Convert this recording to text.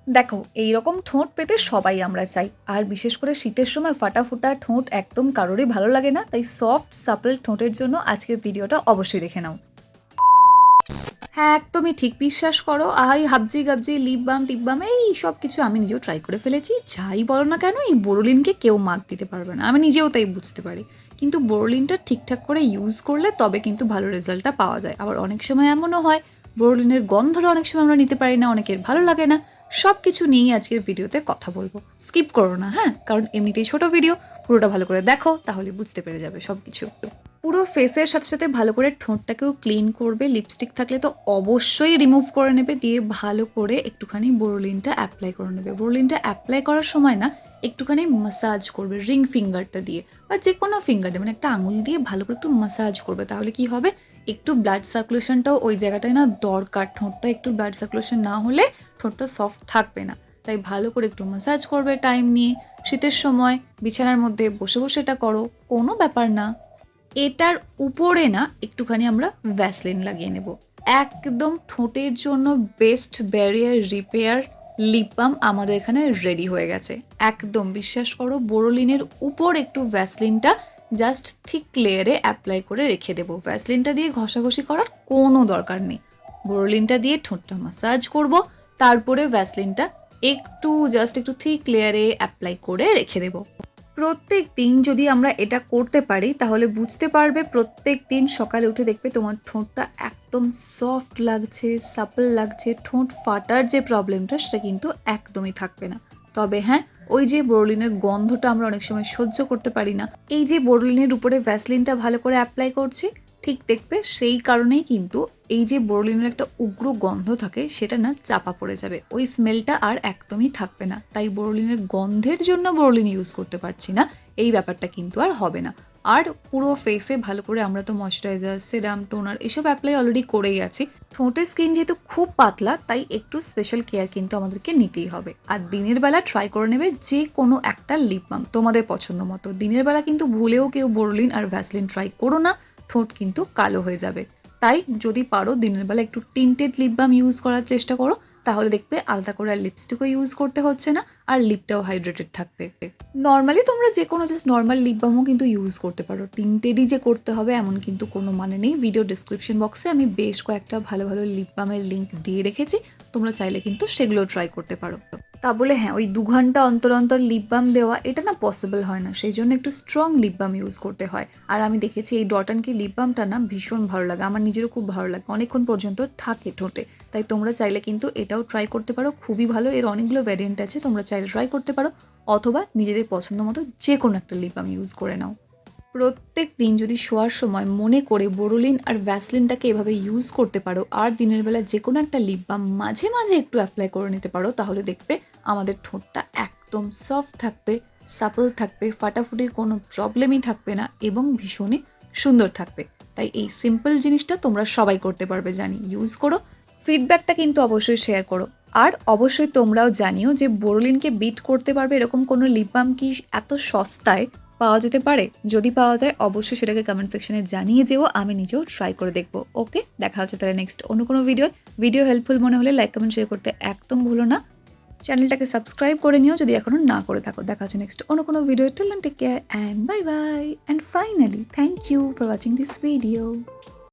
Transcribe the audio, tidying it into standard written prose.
দেখো, এইরকম ঠোঁট পেতে সবাই আমরা চাই। আর বিশেষ করে শীতের সময় ফাটাফোটা ঠোঁট একদম কারোরই ভালো লাগে না। তাই সফট সাপল ঠোঁটের জন্য আজকের ভিডিওটা অবশ্যই দেখে নাও। হ্যাঁ, একদমই ঠিক, বিশ্বাস করো। হাবজি গাবজি লিপ বাম টিপ বাম এই সব কিছু আমি নিজেও ট্রাই করে ফেলেছি। যাই বলো না কেন, এই বোরোলিনকে কেউ মাত দিতে পারবে না, আমি নিজেও তাই বুঝতে পারি। কিন্তু বোরোলিনটা ঠিকঠাক করে ইউজ করলে তবে কিন্তু ভালো রেজাল্টটা পাওয়া যায়। আবার অনেক সময় এমনও হয় বোরোলিনের গন্ধটা অনেক সময় আমরা নিতে পারি না, অনেকের ভালো লাগে না। সব কিছু নিয়েই আজকের ভিডিওতে কথা বলবো, স্কিপ করো না হ্যাঁ, কারণ এমনিতেই ছোট ভিডিও, পুরোটা ভালো করে দেখো, তাহলে বুঝতে পেরে যাবে সব কিছু। পুরো ফেসের সাথে সাথে ভালো করে ঠোঁটটাকেও ক্লিন করবে। লিপস্টিক থাকলে তো অবশ্যই রিমুভ করে নেবে, দিয়ে ভালো করে একটুখানি বোরোলিনটা অ্যাপ্লাই করে নেবে। বোরোলিনটা অ্যাপ্লাই করার সময় না একটুখানি মাসাজ করবে রিং ফিঙ্গারটা দিয়ে, বা যে কোনো ফিঙ্গার দিয়ে, মানে একটা আঙুল দিয়ে ভালো করে একটু মাসাজ করবে। তাহলে কি হবে, একটু ব্লাড সার্কুলেশনটাও ওই জায়গাটায় না দরকার। ঠোঁটটা একটু ব্লাড সার্কুলেশন না হলে ঠোঁটটা সফট থাকবে না। তাই ভালো করে একটু মাসাজ করবে টাইম নিয়ে। শীতের সময় বিছানার মধ্যে বসে বসে এটা করো, কোনো ব্যাপার না। এটার উপরে না একটুখানি আমরা ভ্যাসলিন লাগিয়ে নেব। একদম ঠোঁটের জন্য best barrier repair lip balm আমাদের এখানে রেডি হয়ে গেছে। একদম বিশ্বাস করো, বোরোলিনের উপর একটু ভ্যাসলিনটা জাস্ট থিক লেয়ারে অ্যাপ্লাই করে রেখে দেবো। ভ্যাসলিনটা দিয়ে ঘষাঘষি করার কোনো দরকার নেই। বোরোলিনটা দিয়ে ঠোঁটটা মাসাজ করব, তারপরে ভ্যাসলিনটা একটু থিক লেয়ারে অ্যাপ্লাই করে রেখে দেবো। প্রত্যেক দিন যদি আমরা এটা করতে পারি তাহলে বুঝতে পারবে, প্রত্যেক দিন সকালে উঠে দেখবে তোমার ঠোঁটটা একদম সফট লাগছে, সাপল লাগছে। ঠোঁট ফাটার যে প্রবলেমটা সেটা কিন্তু একদমই থাকবে না। তবে হ্যাঁ, ওই যে বোরোলিনের গন্ধটা আমরা অনেক সময় সহ্য করতে পারি না। এই যে বোরোলিনের উপরে ভ্যাসলিনটা ভালো করে অ্যাপ্লাই করছি, ঠিক দেখবে সেই কারণেই কিন্তু এই যে বোরোলিনের একটা উগ্র গন্ধ থাকে সেটা না চাপা পড়ে যাবে, ওই স্মেলটা আর একদমই থাকবে না। তাই বোরোলিনের গন্ধের জন্য বোরোলিন ইউজ করতে পারছি না, এই ব্যাপারটা কিন্তু আর হবে না। আর পুরো ফেসে ভালো করে আমরা তো ময়েশ্চারাইজার, সেরাম, টোনার এসব অ্যাপ্লাই অলরেডি করেই আছি। ঠোঁটের স্কিন যেহেতু খুব পাতলা, তাই একটু স্পেশাল কেয়ার কিন্তু আমাদেরকে নিতেই হবে। আর দিনের বেলা ট্রাই করে নেবে যে কোনো একটা লিপ বাম তোমাদের পছন্দ মতো। দিনের বেলা কিন্তু ভুলেও কেউ বোরোলিন আর ভ্যাসলিন ট্রাই করো না, ঠোঁট কিন্তু কালো হয়ে যাবে। তাই যদি পারো দিনের বেলা একটু টিন্টেড লিপ বাম ইউজ করার চেষ্টা করো, তাহলে দেখবে আলাদা করে আর লিপস্টিকও ইউজ করতে হচ্ছে না, আর লিপটাও হাইড্রেটেড থাকবে। নর্মালি তোমরা যে কোনো জাস্ট নর্মাল লিপ বামও কিন্তু ইউজ করতে পারো, টিন্টেডই যে করতে হবে এমন কিন্তু কোনো মানে নেই। ভিডিও ডিসক্রিপশন বক্সে আমি বেশ কয়েকটা ভালো ভালো লিপ বামের লিঙ্ক দিয়ে রেখেছি, তোমরা চাইলে কিন্তু সেগুলো ট্রাই করতে পারো। তা বলে হ্যাঁ, ওই 2 ঘন্টা অন্তর অন্তর লিপ বাম দেওয়া এটা না পসিবল হয় না, সেই জন্য একটু স্ট্রং লিপ বাম ইউজ করতে হয়। আর আমি দেখেছি এই ডট অ্যান্ড কি লিপ বামটা না ভীষণ ভালো লাগে, আমার নিজেরও খুব ভালো লাগে, অনেকক্ষণ পর্যন্ত থাকে ঠোঁটে। তাই তোমরা চাইলে কিন্তু এটাও ট্রাই করতে পারো, খুবই ভালো। এর অনেকগুলো ভ্যারিয়েন্ট আছে, তোমরা চাইলে ট্রাই করতে পারো, অথবা নিজেদের পছন্দ মতো যে কোনো একটা লিপ বাম ইউজ করে নাও। প্রত্যেক দিন যদি শোয়ার সময় মনে করে বোরোলিন আর ভ্যাসলিনটাকে এভাবে ইউজ করতে পারো, আর দিনের বেলা যে কোনো একটা লিপ বাম মাঝে মাঝে একটু অ্যাপ্লাই করে নিতে পারো, তাহলে দেখবে আমাদের ঠোঁটটা একদম সফট থাকবে, সাপল থাকবে, ফাটাফুটির কোনো প্রবলেমই থাকবে না, এবং ভীষণই সুন্দর থাকবে। তাই এই সিম্পল জিনিসটা তোমরা সবাই করতে পারবে জানি, ইউজ করো। ফিডব্যাকটা কিন্তু অবশ্যই শেয়ার করো। আর অবশ্যই তোমরাও জানিও যে বোরোলিনকে বিট করতে পারবে এরকম কোনো লিপ বাম কি এত সস্তায় পাওয়া যেতে পারে। যদি পাওয়া যায় অবশ্যই সেটাকে কমেন্ট সেকশনে জানিয়ে যেও, আমি নিজেও ট্রাই করে দেখবো। ওকে, দেখা হচ্ছে তাহলে নেক্সট অন্য কোনো ভিডিও হেল্পফুল মনে হলে লাইক কমেন্ট শেয়ার করতে একদম ভুলো না। চ্যানেলটাকে সাবস্ক্রাইব করে নিও যদি এখনো না করে থাকো। দেখা হচ্ছে নেক্সট অন্য কোনো video. Till then take care and bye bye. And finally thank you for watching this video.